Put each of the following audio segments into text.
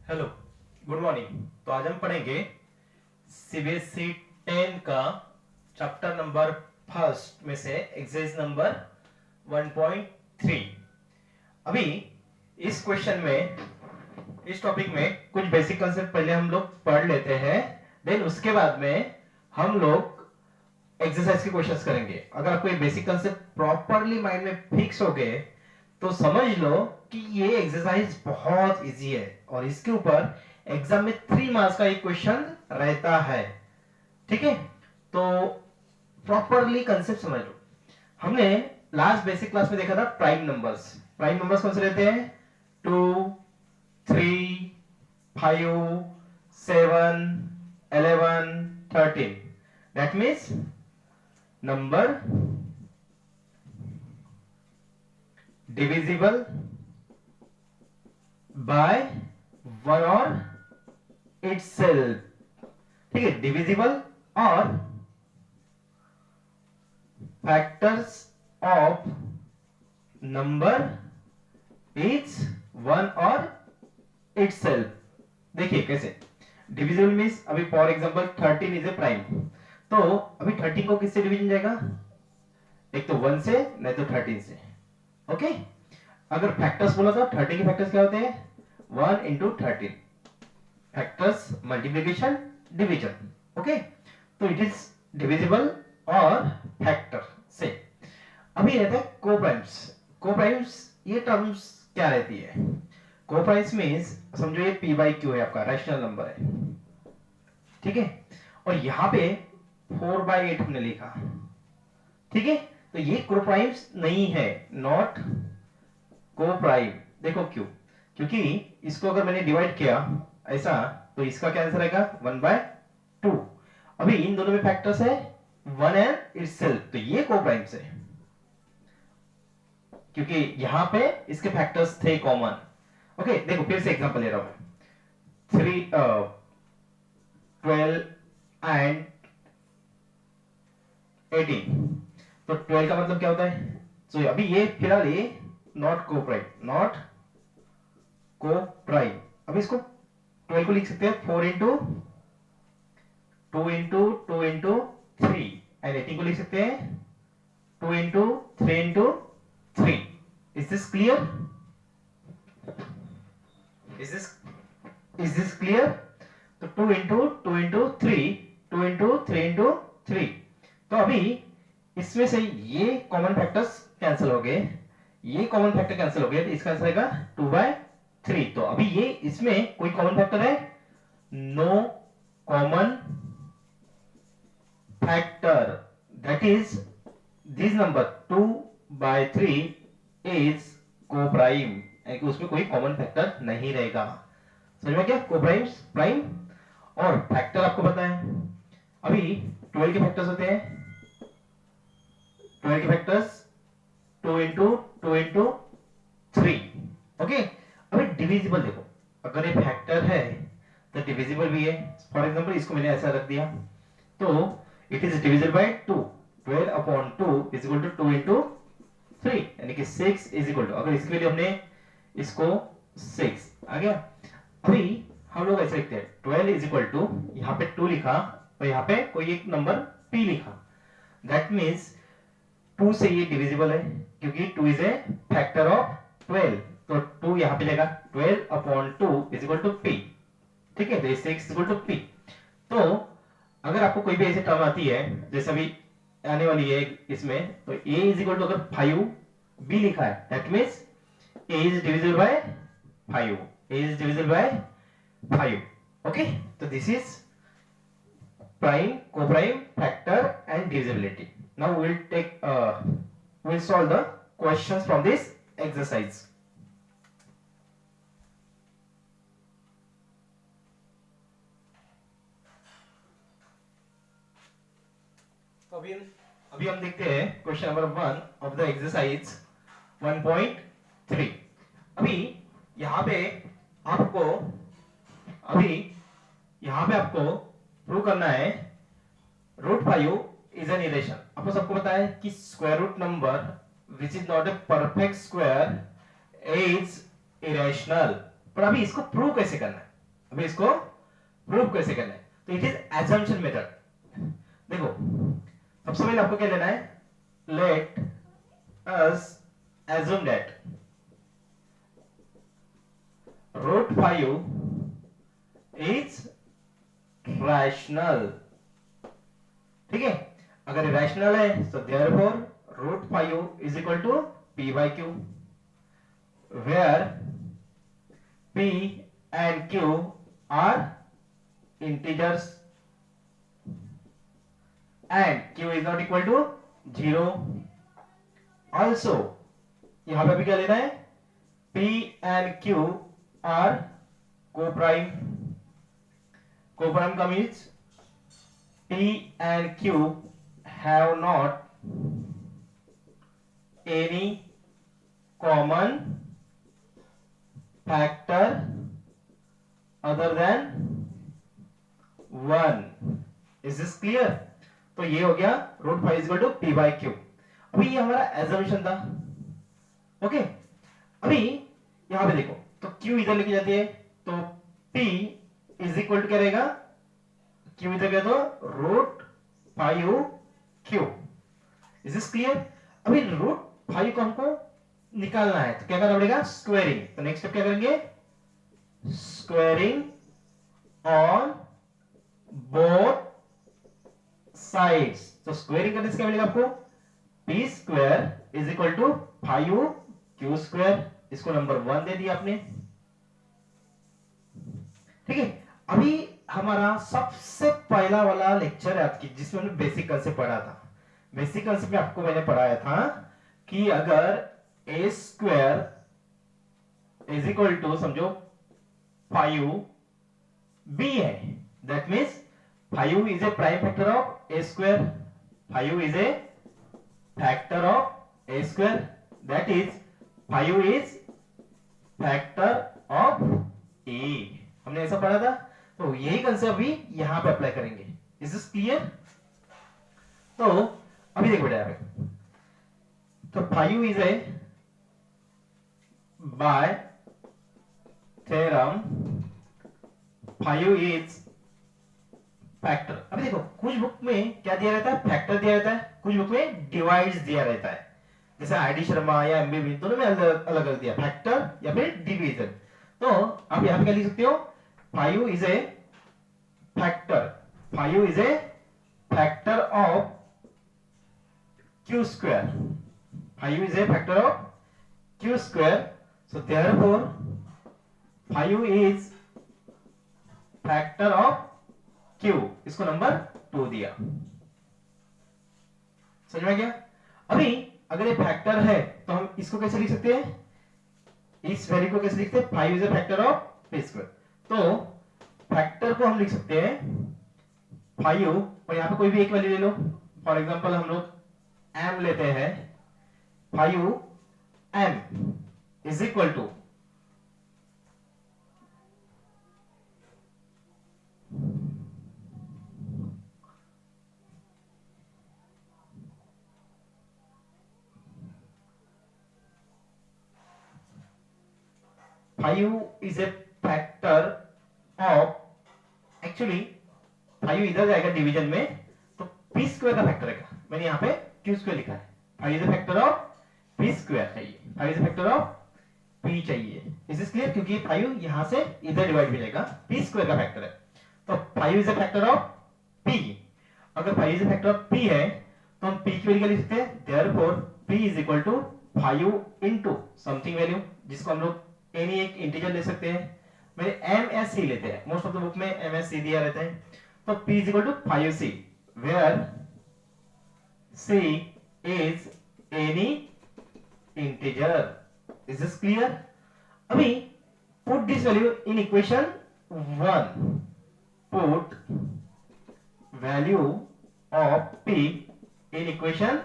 Hello, good morning. तो आज हम पढ़ेंगे सीबीएसई 10 का चैप्टर नंबर फर्स्ट में से एक्सरसाइज नंबर 1.3। अभी इस क्वेश्चन में, इस टॉपिक में कुछ बेसिक कंसेप्ट पहले हम लोग पढ़ लेते हैं, देन उसके बाद में हम लोग एक्सरसाइज के क्वेश्चंस करेंगे। अगर आपको ये बेसिक कंसेप्ट प्रॉपरली माइंड में फिक्स हो गए तो समझ लो कि ये एक्सरसाइज बहुत इजी है और इसके ऊपर एग्जाम में 3 मार्क्स का एक क्वेश्चन रहता है। ठीक है, तो प्रॉपरली कंसेप्ट समझ लो। हमने लास्ट बेसिक क्लास में देखा था प्राइम नंबर्स। प्राइम नंबर्स कौन से रहते हैं? 2, 3, 5, 7, 11, 13। That means number divisible by one और itself। ठीक है, divisible और factors of number is one और itself। देखिए कैसे डिविजिबल मीन्स, अभी for example 13 is a prime, तो अभी 13 को किससे डिवीजन जाएगा? एक तो 1 से, नहीं तो 13 से। ओके, अगर फैक्टर्स बोला तो 30 के फैक्टर्स क्या होते हैं? 1 into 13। Factors multiplication division. Okay, तो इट इज डिविजिबल और फैक्टर से। अभी रहता है कोप्राइम्स। कोप्राइम्स ये टर्म्स क्या रहती है? कोप्राइम्स मींस समझो ये p by q है, आपका रैशनल नंबर है। ठीक है, और यहां पे 4/8 हमने लिखा। ठीक है, तो ये कोप्राइम्स नहीं है, नॉट कोप्राइम। देखो क्यों? क्योंकि इसको अगर मैंने डिवाइड किया ऐसा, तो इसका क्या आंसर आएगा? 1/2। अभी इन दोनों में फैक्टर्स है 1 एंड इटसेल्फ, तो ये कोप्राइम्स है क्योंकि यहां पे इसके फैक्टर्स थे कॉमन। ओके, देखो फिर से एग्जांपल ले रहा हूं। 12 एंड 18। तो 12 का मतलब क्या होता है? तो अभी ये फिलहाल ये नॉट कोप्राइम, नॉट कोप्राइम। अभी इसको 12 को लिख सकते हैं 4 into 2 into 2 into 3, एंड 18 को लिख सकते हैं 2 into 3 into 3। Is this clear? Is this clear? तो 2 into 2 into 3, 2 into 3 into 3। तो अभी इसमें से ये कॉमन फैक्टर्स कैंसिल हो गए, ये कॉमन फैक्टर कैंसिल हो गए, तो इसका आंसर आएगा 2/3। तो अभी ये इसमें कोई कॉमन फैक्टर है? No common factor. That is this number 2/3 is coprime, यानी उसमें कोई कॉमन फैक्टर नहीं रहेगा। समझ में क्या? कोप्राइम्स, प्राइम और फैक्टर आपको पता है। अभी 12 के फैक्टर्स होते हैं, 12 के फैक्टर्स 2 into 2 into 3। ओके, अभी डिविजिबल देखो, अगर ये फैक्टर है तो डिविजिबल भी है। फॉर एग्जांपल इसको मैंने ऐसा रख दिया, तो it is divisible by 2। 12/2 is equal to 2 into 3, यानी कि 6 इज इक्वल टू, अगर इसके लिए हमने इसको 6 आ गया। अभी हम लोग ऐसे लिखते हैं 12 इज इक्वल टू, यहां पे 2 लिखा और यहां पे कोई एक नंबर p लिखा। दैट मींस 2 से ये डिविजिबल है क्योंकि 2 इज ए फैक्टर ऑफ 12, तो 2 यहां पे जाएगा। 12/2 इज इक्वल टू p। ठीक है, तो 6 इज इक्वल टू p। तो अगर आपको कोई भी ऐसी टर्म आती है, जैसे अभी आने वाली है इसमें, तो a इज इक्वल टू अगर 5b लिखा है, that means a is divisible by 5, a is divisible by 5। Okay, तो this is prime, coprime, factor and divisibility. Now we'll solve the questions from this exercise. अभी हम देखते हैं question number 1 of the exercise 1.3। अभी यहां पे आपको prove करना है √5 इज एन इरेशन। आपको सबको पता है कि square root number which is not a perfect square is irrational. पर अभी इसको प्रूव कैसे करना है? अभी इसको प्रूव कैसे करना है, तो इट इज एजम्पशन मेथड। देखो सबसे पहले आपको क्या लेना है, let us assume that root 5 is rational. ठीक है, अगर रैशनल है तो therefore root 5 is equal to p by q, where p and q are integers and q is not equal to 0। also यहां पे भी क्या लेना है, p and q are co-prime। co-prime का means p and q have not any common factor other than 1। Is this clear? तो ये हो गया root 5 equal to P by Q. अभी ये हमारा एजम्पशन था। ओके, अभी यहां पे देखो तो क्यू इधर लेके जाती है तो p इज इक्वल टू क्या रहेगा, क्यू इधर गया तो root 5 Q. Is this clear? अभी रूट 5 को हमको निकालना है तो क्या करना पड़ेगा, स्क्वायरिंग। तो नेक्स्ट स्टेप क्या करेंगे, स्क्वायरिंग ऑन बोथ साइड्स। तो स्क्वायरिंग करने से क्या मिलेगा आपको, P square is equal to 5 Q square. इसको नंबर 1 दे दिया आपने। ठीक है, अभी हमारा सबसे पहला वाला लेक्चर है आपकी जिसमें हमने बेसिक कंसेप्ट पढ़ा था। बेसिक कंसेप्ट में आपको मैंने पढ़ाया था कि अगर a square is equal to समझो 5 बी है, that means 5 is a prime factor of a square. 5 is a factor of a square, that is 5 is factor of a. हमने ऐसा पढ़ा था, तो यही कंसेप्ट अभी यहां पे अप्लाई करेंगे। Is this clear? तो अभी देखो बेटा, तो 5 is A bye theorem 5 is factor. अभी देखो कुछ बुक में क्या दिया रहता है, फैक्टर दिया रहता है, कुछ बुक में डिवाइड्स दिया रहता है। जैसे आईडी शर्मा या एमबीबी दोनों में अलग अलग दिया, फैक्टर या फिर डिवीजन। तो आप यहां पे क्या लिख सकते हो, 5 is a factor, 5 is a factor of Q square, 5 is a factor of q square, so therefore 5 is factor of q। इसको नंबर 2 दिया। समझ में गया? अभी अगर ये फैक्टर है तो हम इसको कैसे लिख सकते हैं, इस वैल्यू को कैसे लिखते हैं, 5 is a factor of p square। तो फैक्टर को हम लिख सकते हैं 5 और यहां पे कोई भी एक वैल्यू ले लो। फॉर एग्जांपल हम लोग m लेते हैं, 5m is equal to is a factor of, actually 5 इधर जाएगा डिवीजन में तो p स्क्वायर का फैक्टर है। मैंने यहां पे q स्क्वायर लिखा है, 5 is a factor of p square चाहिए, 5 is a factor of p चाहिए। Is this clear? क्योंकि 5 यहां से इधर डिवाइड हो जाएगा, p स्क्वायर का फैक्टर है। तो 5 is a factor of p। अगर 5 is a factor of p है तो हम p की वैल्यू क्या लिख सकते हैं, therefore p is equal to 5 into something value, जिसको हम लोग एनी एक इंटीजर ले सकते हैं। मेरे MSc लेते हैं, मोस्ट ऑफ द बुक में MSc दिया रहता है। तो p is equal to 5c, where c is any integer। is this clear? अभी put this value in equation 1, put value of p in equation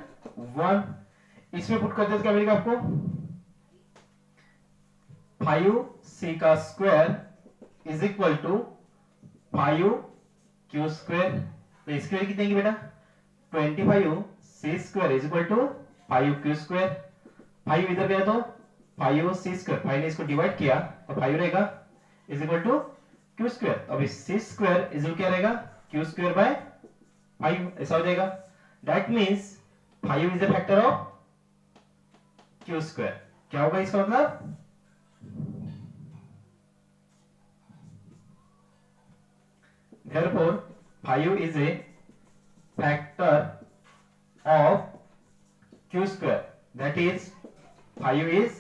1। इसमें पुट करते हैं क्या मिलेगा आपको, 5c का square is equal to 5q square. तो इसकी वैल्यू कितनी बेटा, 25c square is equal to 5q square. 5 इधर गया तो 5c स्क्वायर, 5 ने इसको डिवाइड किया तो 5 रहेगा is equal to Q square, अभी सी स्क्वायर इज क्या रहेगा, क्यू स्क्वायर बाय 5, ऐसा हो जाएगा। That means 5 is a factor of Q square. क्या होगा इसका मतलब, therefore 5 is a factor of q square, that is 5 is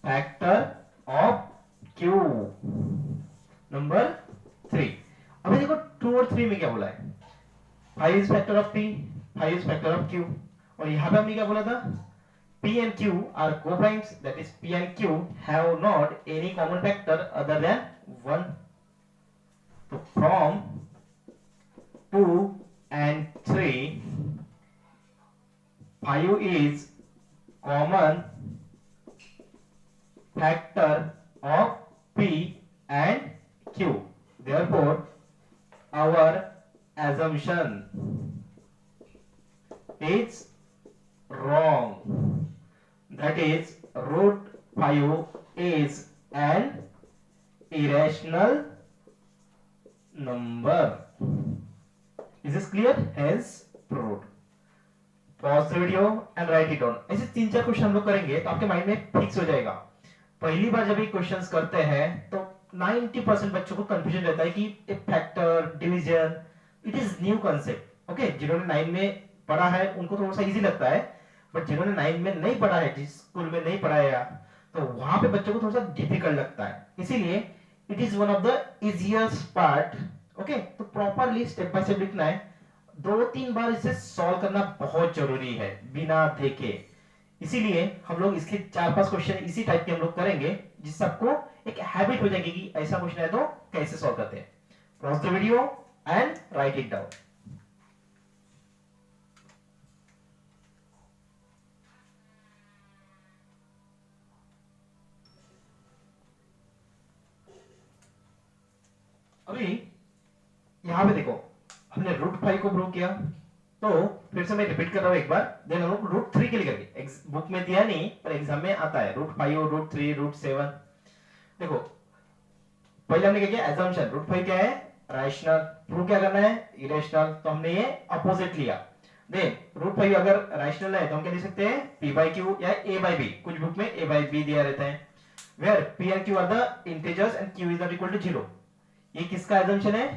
factor of q। Number 3। अभी देखो 2 और 3 में क्या बोला है, 5 is factor of p, 5 is factor of q, और यहां पे हमने क्या बोला था, p and q are co-primes, that is p and q have not any common factor other than 1। तो from 2 and 3 5 is common factor of p and q, therefore our assumption is wrong, that is root 5 is an irrational number। Is this clear? Hence proved। Pause the video and write it down। ऐसे 3-4 question हम लोग करेंगे तो आपके mind में fix हो जाएगा। पहली बार जब ये क्वेश्चंस करते हैं तो 90% बच्चों को कंफ्यूजन रहता है कि factor, division, it is new concept. Okay, जिन्होंने 9 में पढ़ा है उनको थोड़ा सा इजी लगता है, बट जिन्होंने 9 में नहीं पढ़ा है, जिस स्कूल में नहीं पढ़ाया, तो वहां पे बच्चों को थोड़ा सा डिफिकल्ट लगता है। इसीलिए it is one of the easiest part. Okay, तो प्रॉपरली स्टेप बाय स्टेप लिखना है, 2-3 बार इसे सॉल्व करना बहुत जरूरी है बिना देखे। इसीलिए हम लोग इसके 4-5 क्वेश्चन इसी टाइप के हम लोग करेंगे, जिससे आपको एक हैबिट हो जाएगी कि ऐसा क्वेश्चन है तो कैसे सॉल्व करते हैं। Pause the video and write it down. अभी यहां पे देखो, हमने रूट 5 को प्रूव किया, तो फिर से मैं रिपीट कर रहा हूं एक बार, देन हम लोग रूट 3 के लिए करेंगे। बुक में दिया नहीं पर एग्जाम में आता है, रूट 5, रूट 3, रूट 7। देखो पहले हमने क्या किया, एजम्पशन, रूट 5 क्या है, रैशनल, प्रूव क्या करना है, इरेशनल, तो हमने ये अपोजिट लिया। देन रूट 5 अगर रैशनल है तो हम क्या लिख सकते हैं, p by q या a by b, कुछ बुक में a by b दिया रहता है, वेयर p and q are the integers and q is not equal to 0। ये किसका एजम्पशन है,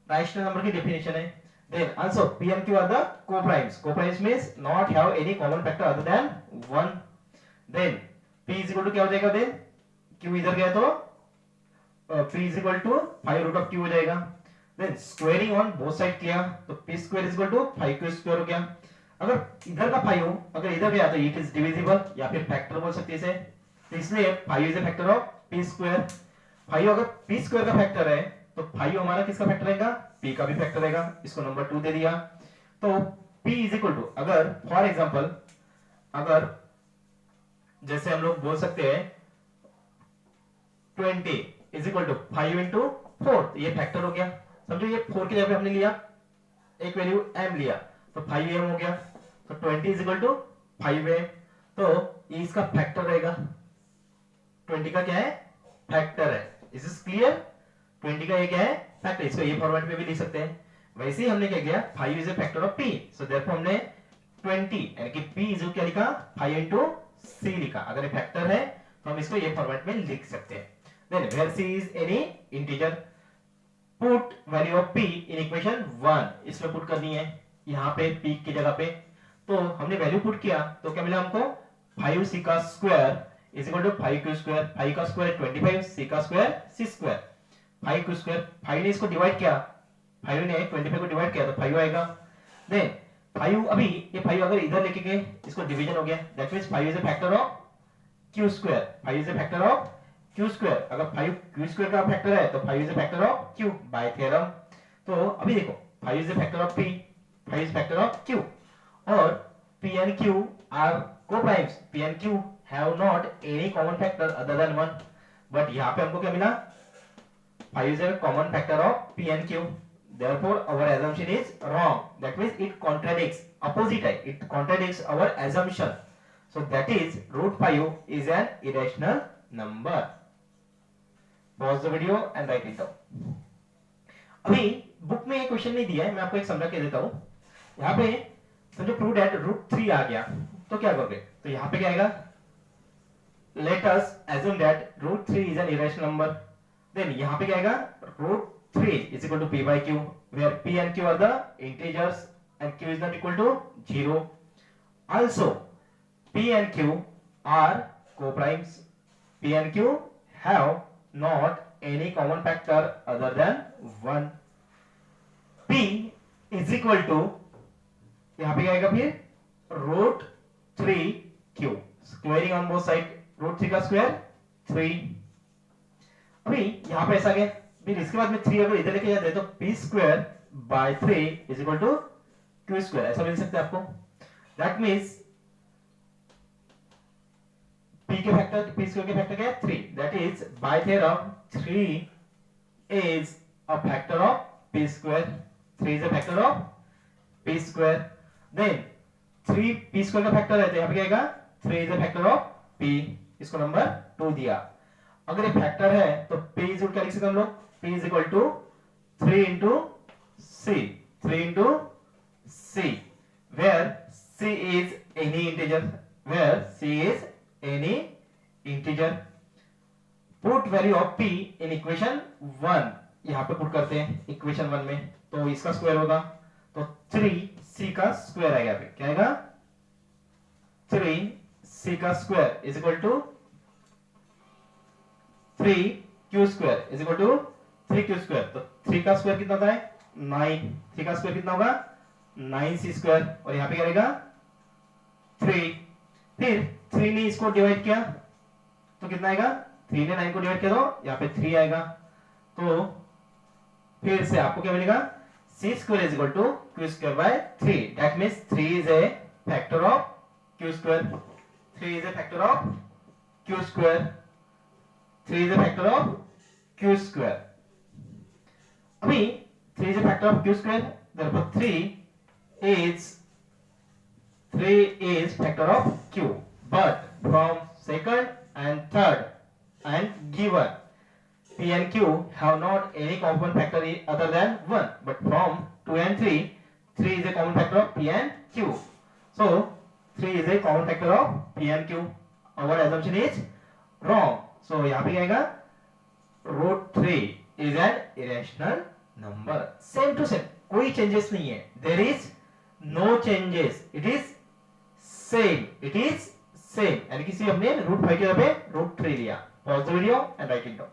रैशनल नंबर की डेफिनेशन है। Then also p and q are the co-primes. Co-primes means not have any common factor other than 1. Then p is equal to क्या हो जाएगा, then q इधर गया तो p is equal to 5 root of q हो जाएगा। Then squaring on both side किया तो p square is equal to 5q square हो गया। अगर इधर का 5 हो, अगर इधर गया तो it is divisible या फिर फैक्टर बोल सकते हैं इसे, तो इसलिए 5 is a factor of p square। 5 अगर p square का फैक्टर है तो 5 हमारा किसका फैक्टर रहेगा, p का भी फैक्टर रहेगा। इसको नंबर 2 दे दिया, तो p इज इक्वल टू, अगर फॉर एग्जांपल अगर जैसे हम लोग बोल सकते हैं 20 इज इक्वल टू 5 इंटू 4, तो ये फैक्टर हो गया। समझो ये 4 की जगह पे हमने लिया एक वैल्यू m लिया तो 5m हो गया, तो 20 इज इक्वल टू 5m, तो ये इसका फैक्टर रहेगा। 20 का क्या है, फैक्टर है। Is this clear? 20 का ये क्या है, फैक्टर। इसको ये फॉर्मेट में भी लिख सकते हैं। वैसे ही हमने क्या किया, 5 is a factor of p, so therefore हमने 20 यानी कि p इज क्या लिखा, 5 into c लिखा। अगर ये फैक्टर है तो हम इसको ये फॉर्मेट में लिख सकते हैं। Then where c is any integer, put value of p in equation 1, इसमें पुट करनी है यहां पे p की जगह पे। तो हमने वैल्यू पुट किया तो क्या मिला हमको, 5c का square is equal to 5q square, 5 का स्क्वायर 25, c का square c square, 5q square, 5 ने इसको डिवाइड किया, 5 ने 25 को डिवाइड किया तो 5 आएगा। देन 5, अभी ये 5 अगर इधर लेके गए इसको डिवीजन हो गया, that means 5 is a factor of q square, 5 is a factor of q square. अगर 5 q स्क्वायर का फैक्टर है तो 5 is a factor of q by theorem. तो अभी देखो 5 is a factor of p, 5 is factor of q, और p and q are co-primes, p and q have not any common factor other than 1, but यहां पे हमको क्या मिला, 5 is a common factor of p and q, therefore our assumption is wrong, that means it contradicts, opposite है, it contradicts our assumption, so that is root 5 is an irrational number। Pause the video and write it down. अभी book में ये question नहीं दिया है, मैं आपको एक समझा के देता हूं। यहाँ पे समझो प्रूव दैट √3 आ गया तो क्या करोगे, तो यहाँ पे क्या आएगा, let us assume that √3 is an irrational number, then यहाँ पे क्या आएगा, √3 is equal to p by q, where p and q are the integers and q is not equal to 0. Also p and q are co-primes. p and q have not any common factor other than 1. p is equal to, यहाँ पे क्या आएगा फिर, √3q, squaring on both side, √3 का square 3। अभी यहाँ पे ऐसा गया, फिर इसके बाद में 3 अगर इधर लेके जाते तो p square by 3 is equal to q square, ऐसा मिल सकता है आपको। दैट मींस p के फैक्टर, p स्क्वायर के फैक्टर क्या है, 3। That is by theorem 3 is a factor of p square, 3 is a factor of p square. Then 3 p square का फैक्टर है तो यहाँ पे क्या आएगा, 3 is a factor of p, इसको नंबर 2 दिया। अगर ये फैक्टर है तो p इज क्या लिख सकते हैं हम लोग, p is equal to 3 into c, 3 into c, where c is any integer, where c is any integer. Put value of p in equation 1, यहां पे पुट करते हैं इक्वेशन 1 में, तो इसका स्क्वायर होगा तो 3c का स्क्वायर आएगा, क्या आएगा, 3c का square is equal to 3q square is equal to 3q square. तो 3 का स्क्वायर कितना होता है, 9, 3 का स्क्वायर कितना होगा, 9c स्क्वायर, और यहां पे क्या रहेगा 3। फिर 3 ने इसको डिवाइड किया तो कितना आएगा, 3 ने 9 को डिवाइड किया तो यहाँ पे 3 आएगा। तो फिर से आपको क्या मिलेगा, c square is equal to q square by 3। That means 3 is a factor of q square, 3 is a factor of q square, 3 is a factor of q square। अभी 3 is a factor of q square, therefore 3 is factor of q, but from second and third and given p and q have not any common factor other than 1, but from 2 and 3 is a common factor of p and q, so 3 is a common factor of p and q. Our assumption is wrong. So यहाँ पे क्या आएगा, √3 is an irrational number. Same to same, कोई changes नहीं है. There is no changes. It is same. It is same. यानी कि सिर्फ हमने √5 के जगह पे √3 लिया. Pause the video and write it down.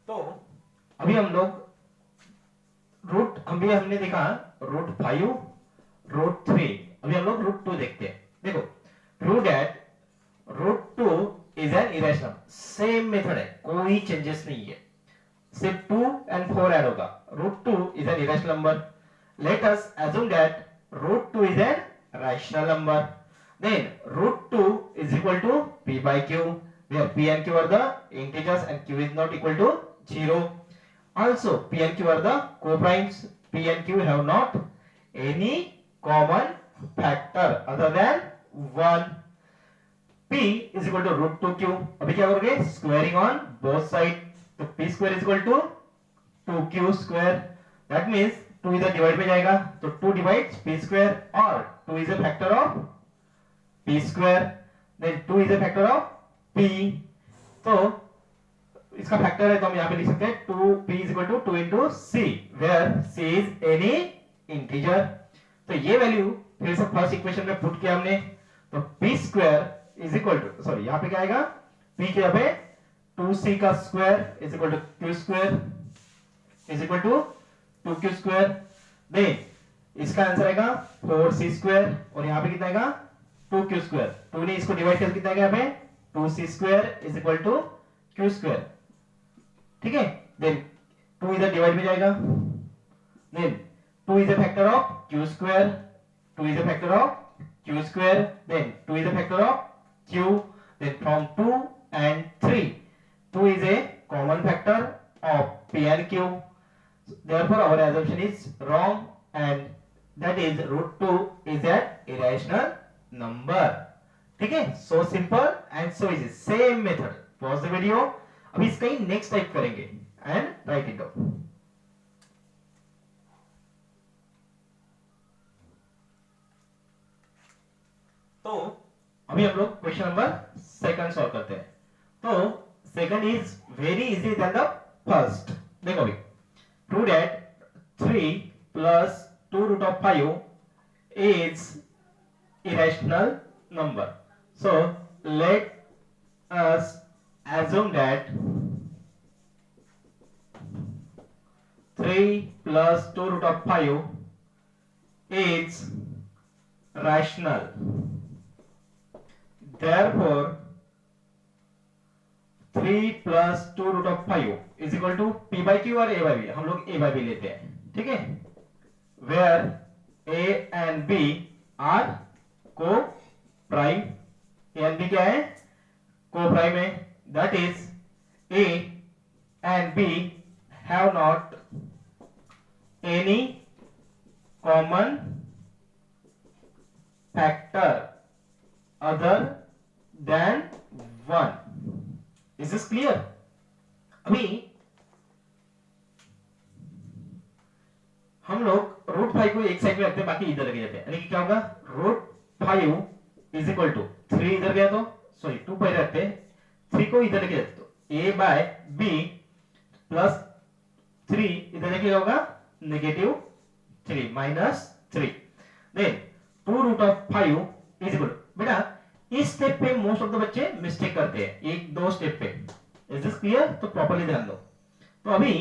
तो अभी हम लोग हमने देखा √5, √3, अभी हम लोग √2 देखते हैं। देखो prove that √2 is an irrational, same method है, कोई चेंजेस नहीं है, सिर्फ 2 and 4 ऐड होगा। √2 is an irrational number, let us assume that √2 is an rational number, then √2 is equal to p by q, where p and q are the integers and q is not equal to 0. Also p and q are the co-primes, p and q have not any common factor other than 1. p is equal to √2q, अभी क्या करोगे, squaring on both side, तो p square is equal to 2q square, that means 2 इधर divide में जाएगा तो 2 divides p square, और 2 is a factor of p square, then 2 is a factor of p, तो इसका फैक्टर है तो हम यहाँ पे लिख सकते हैं 2p is equal to 2 into c, where c is any integer। तो ये वैल्यू फिर से फर्स्ट इक्वेशन में पुट किया हमने, तो p square is equal to, sorry यहाँ पे क्या आएगा, p के यहाँ पे 2c का square is equal to q square is equal to 2q square, then इसका आंसर आएगा 4c स्क्वायर, और यहाँ पे कितना आएगा 2q स्क्वायर, 2 ने इसको डिवाइड कर कितना आएगा यहाँ पे 2c square is equal to q square, ठीक है। देन 2 इधर डिवाइड में जाएगा, then 2 is a factor of q square, 2 is a factor of q square, then 2 is a factor of q, then from 2 and 3 2 is a common factor of p and q, therefore our assumption is wrong and that is root 2 is an irrational number. ठीक है, so simple and so easy, same method. Pause the video. अब इसका ही next type करेंगे and write it down. तो अभी हम लोग question number second solve करते हैं. तो second is very easy then the first. देखो अभी, prove that 3 plus 2 root of 5 is irrational number. So let us assume that 3 plus 2 root of 5 is rational. Therefore 3 plus 2 root of 5 is equal to p by q और a by b. हम लोग a by b लेते हैं, ठीक है, where a and b are co-prime. a and b क्या है, co-prime है. That is a and b have not any common factor other than 1. Is this clear? अभी हम लोग रूट 5 को एक साइड में रखते हैं, बाकी इधर लगे जाते हैं. यानी कि क्या होगा, रूट 5 इज इक्वल टू 3 इधर गया तो सॉरी 2 पहले रखते हैं, 3 को इधर लेके जाते तो a बाय b प्लस 3 इधर लेके होगा negative 3 minus 3. Then 2 root of 5 is equal. बेटा इस स्टेप पे मोस्ट ऑफ द बच्चे मिस्टेक करते हैं, एक दो स्टेप पे. Is this clear? तो प्रॉपर्ली ध्यान दो. तो अभी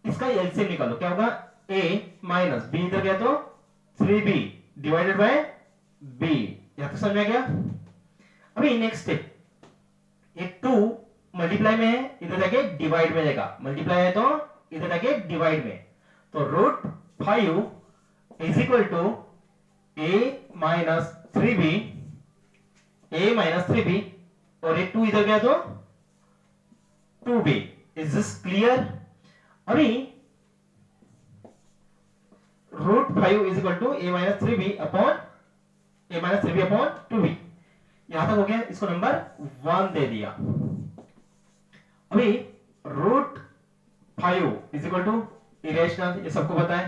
इसका एलसीएम निकालो. क्या होगा, a माइनस b इधर गया तो 3b डिवाइडेड बाय b. यहां तक समझ में आ गया? अभी नेक्स्ट स्टेप, ये 2 मल्टीप्लाई में है, इधर जाके डिवाइड में जाएगा. मल्टीप्लाई है तो इधर जाके डिवाइड में. तो root 5 is equal to a minus 3b, a minus 3b और ये 2 इधर गया तो 2b. Is this clear? अभी root 5 is equal to a minus 3b upon 2b. यहां तक हो गया, इसको नंबर 1 दे दिया. अभी root 5 is equal to irrational, ये सबको पता है,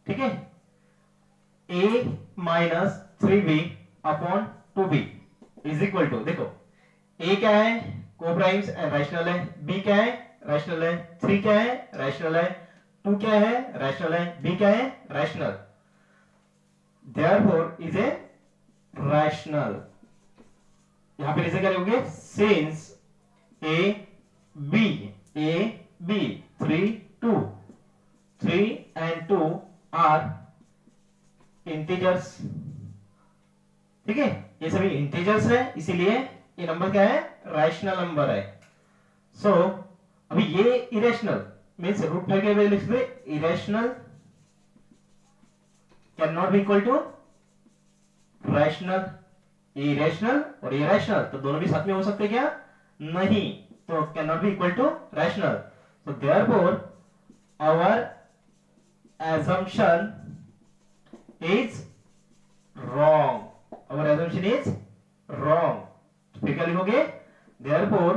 ठीक है. a minus 3b upon 2b is equal to, देखो a क्या है, कोप्राइम्स एंड रैशनल है, b क्या है, रैशनल है, 3 क्या है, रैशनल है, 2 क्या है, रैशनल है, b क्या है, rational. therefore is a rational. यहां पे क्या लिखोगे, since a b 3 and 2 are integers. ठीक है, ये सभी इंटीजर्स है, इसीलिए ये नंबर क्या है, रैशनल नंबर है. सो अभी ये इरेशनल मींस रूट 5 के वैल्यू लिख दे, irrational can not be equal to rational. Irrational और इरेशनल तो दोनों भी साथ में हो सकते क्या, नहीं, तो can not be equal to rational. So therefore our assumption is wrong. Our assumption is wrong. फिर क्या लिखोगे, therefore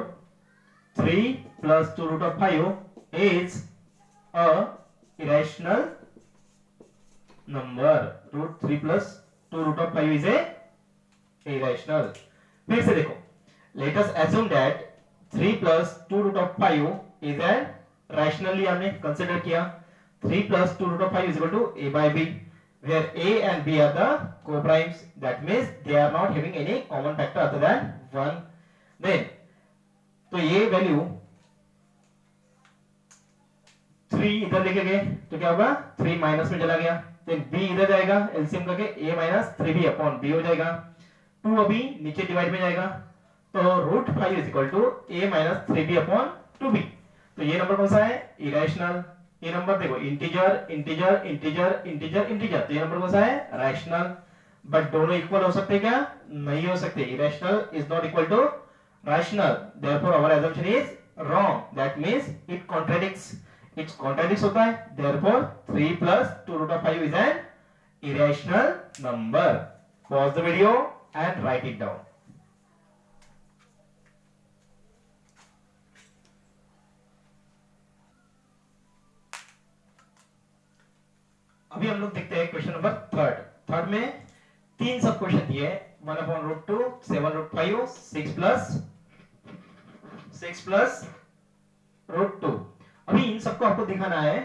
3 plus 2 root of 5 is a irrational number. Root 3 plus 2 root of 5 is a irrational. फिर से देखो, let us assume that 3 plus 2 root of 5 is a rationally हमने consider किया. 3 plus 2 root of 5 is equal to a by b, where a and b are the co-primes. That means they are not having any common factor other than 1. Then तो ये value 3 इधर लेके गए तो क्या होगा, 3 माइनस में चला गया. देन b इधर जाएगा, एलसीएम करके a minus 3b upon b हो जाएगा. 2 अभी नीचे डिवाइड में जाएगा, तो root 5 is equal to a minus 3b upon 2b. तो ये नंबर कौन सा है, इरेशनल. ये नंबर देखो, integer integer integer integer integer, तो ये नंबर कौन सा है, रैशनल. बट दोनों इक्वल हो सकते क्या, नहीं हो सकते. Irrational is not equal to rational. Therefore our assumption is wrong. That means it contradicts. It's contradict होता है, therefore 3 plus 2 root of 5 is an irrational number. Pause the video and write it down. अभी हम लोग देखते हैं question number third में 3 सब question दिए. 1/√2, 7√5, 6 प्लस √2. अभी इन सबको आपको दिखाना है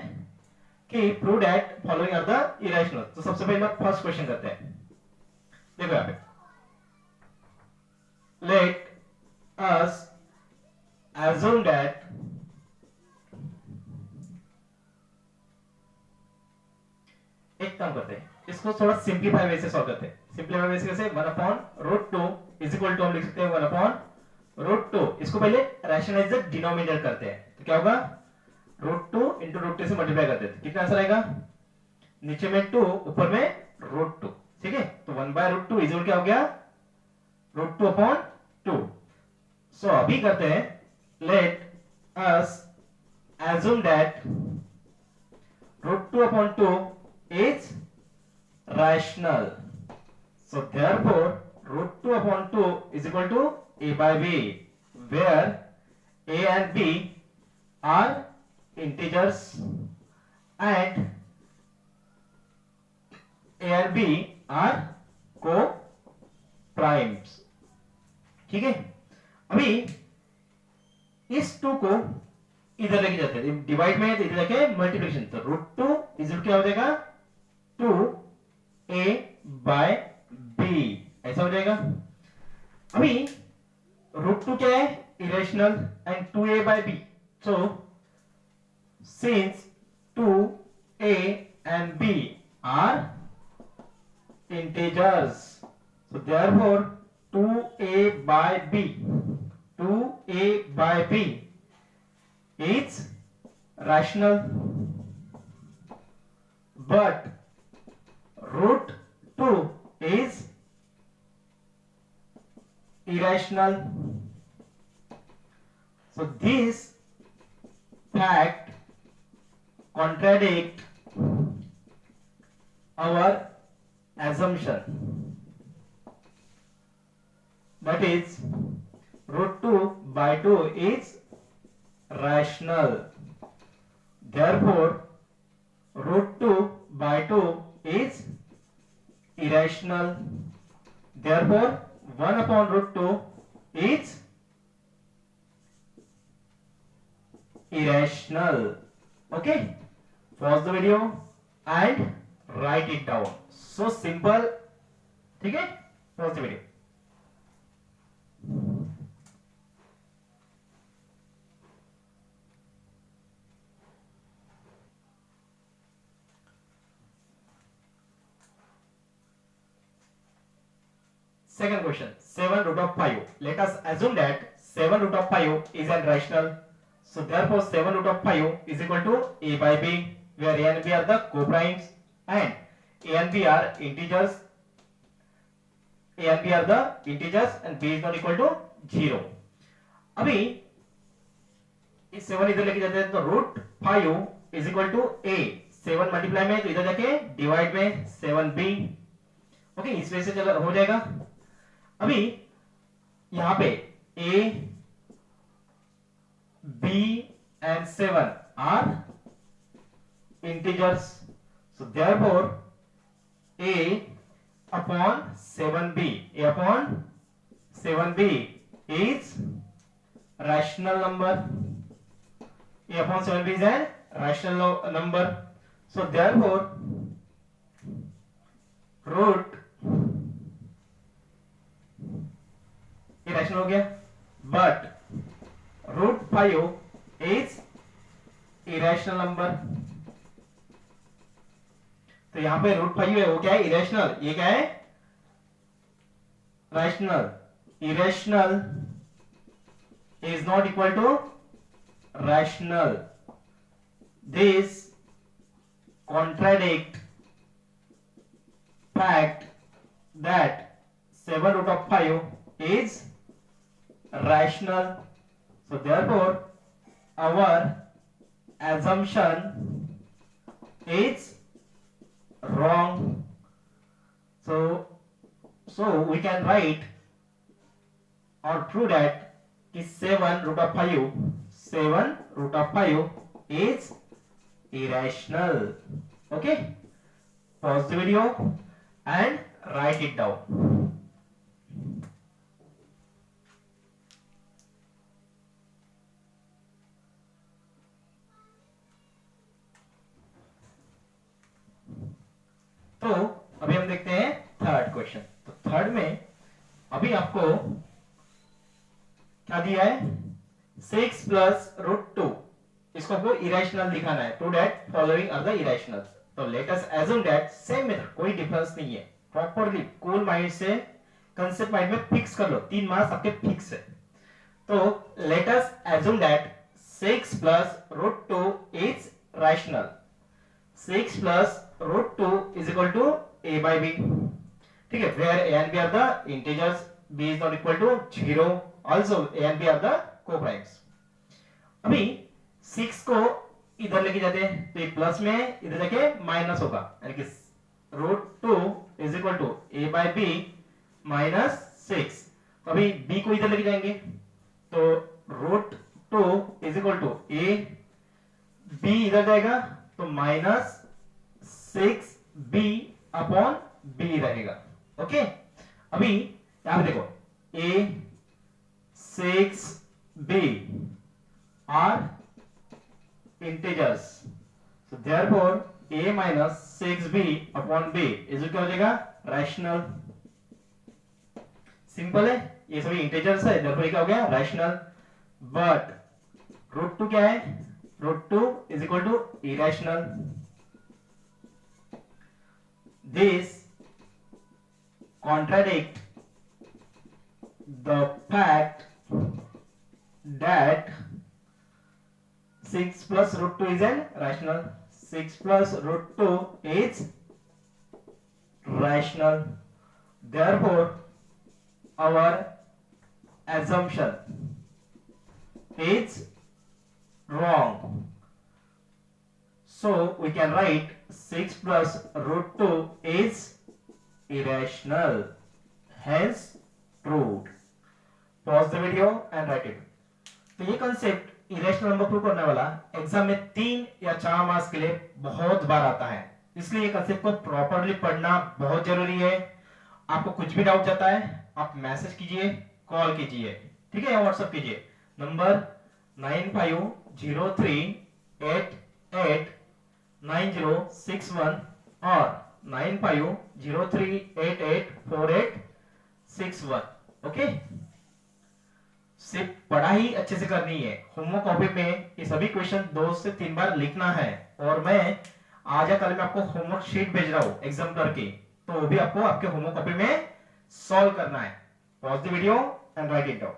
कि prove that following are the irrational. तो सबसे पहले फर्स्ट क्वेश्चन करते हैं. देखो यहां पे, लेट अस assume that एक काम करते हैं, इसको थोड़ा सिंपलीफाई वे से सॉल्व करते हैं. सिंपलीफाई वे से कैसे? 1/√2 इज इक्वल टू हम लिख सकते हैं 1/√2. इसको पहले रैशनलाइज द डिनोमिनेटर करते हैं. तो क्या होगा? √2 इंटू √2 से मल्टीप्लाई करते हैं. कितना आंसर आएगा? नीचे में 2, ऊपर में √2. ठीक है, तो 1/√2 इज इक्वल क्या हो गया? √2/2. सो अभी करते हैं, let us assume that √2/2 is rational. So therefore √2/2 is equal to a by b, where a and b are integers and a and b are co-primes. ठीक है, अभी इस 2 को इधर लेके जाते हैं, डिवाइड में तो इधर जाके मल्टीप्लिकेशन. तो √2 इज क्या हो जाएगा? 2a by b, ऐसा हो जाएगा. अभी √2 क्या है? Irrational, and 2a by b. So since 2a and b are integers, so therefore 2a by b is rational, but √2 is irrational. So this fact contradict our assumption, that is √2/2 is rational. Therefore √2/2 is irrational. Therefore 1/√2 is irrational. Okay, pause the video and write it down. So simple. ठीक है, pause the video. Second question, 7√5. Let us assume that 7√5 is an rational. So therefore 7√5 is equal to a by b, where a and b are the co-primes and a and b are integers. A and b are the integers and b is not equal to 0. अभी इस 7 इधर लेके जाते हैं, तो √5 is equal to a. 7 multiply में तो इधर जाके डिवाइड में 7b. ओके, इस वजह से चला हो जाएगा. अभी यहां पे a, b and 7 are integers, so therefore a upon 7b is rational number. A upon 7b is a rational number. So therefore root irrational हो गया, but √5 is irrational number. तो यहां पे √5 है, वो क्या है? इरेशनल. ये क्या है? Rational. Irrational is not equal to rational. This contradict fact that 7√5 is rational. So therefore our assumption is wrong. So we can write or prove that कि 7 root of 5 is irrational. Okay, pause the video and write it down. तो अभी हम देखते हैं third question. तो third में अभी आपको क्या दिया है, 6 प्लस रूट 2, इसको आपको इरेशनल दिखाना है। To that following are the irrational. तो let us assume that same method, कोई डिफरेंस नहीं है। प्रॉपरली कूल माइंड से कंसेप्ट माइंड में फिक्स कर लो, 3 मार्क्स आपके फिक्स है। तो let us assume that 6 plus root 2 is rational. 6 plus root 2 is equal to a by b. ठीक है, where a and b are the integers, b is not equal to 0, also a and b are the co-primes. अभी 6 को इधर लेके जाते हैं तो ये प्लस में इधर जाके माइनस होगा, यानी कि root 2 is equal to a by b minus 6। तो अभी b को इधर लेके जाएंगे तो root 2 is equal to a, b इधर जाएगा तो माइनस 6b अपॉन b रहेगा। ओके, अभी यहां पे देखो a 6b are integers, so therefore a minus 6b upon b is क्या हो जाएगा, रैशनल। सिंपल है, ये सभी इंटीजर्स है, देयरफॉर क्या हो गया, रैशनल। बट रूट 2 क्या है, root 2 is equal to irrational. This contradict the fact that 6 plus root 2 is an rational. 6 plus root 2 is rational. Therefore, our assumption is wrong. So we can write 6 plus root 2 is irrational, hence proved. Pause the video and write it. तो ये concept irrational number prove करने वाला exam में 3 या 4 marks के लिए बहुत बार आता है, इसलिए ये कंसेप्ट को प्रॉपर्ली पढ़ना बहुत जरूरी है। आपको कुछ भी डाउट जाता है आप मैसेज कीजिए, कॉल कीजिए, ठीक है, या व्हाट्सएप कीजिए नंबर 9503889061 और 9503884861। ओके, सिर्फ पढ़ाई अच्छे से करनी है। होमवर्क कॉपी में ये सभी क्वेश्चन 2 से 3 बार लिखना है और मैं आज या कल में आपको होमवर्क शीट भेज रहा हूं एग्जाम करके, तो वो भी आपको आपके होमवर्क कॉपी में सॉल्व करना है। Pause the video and write it down.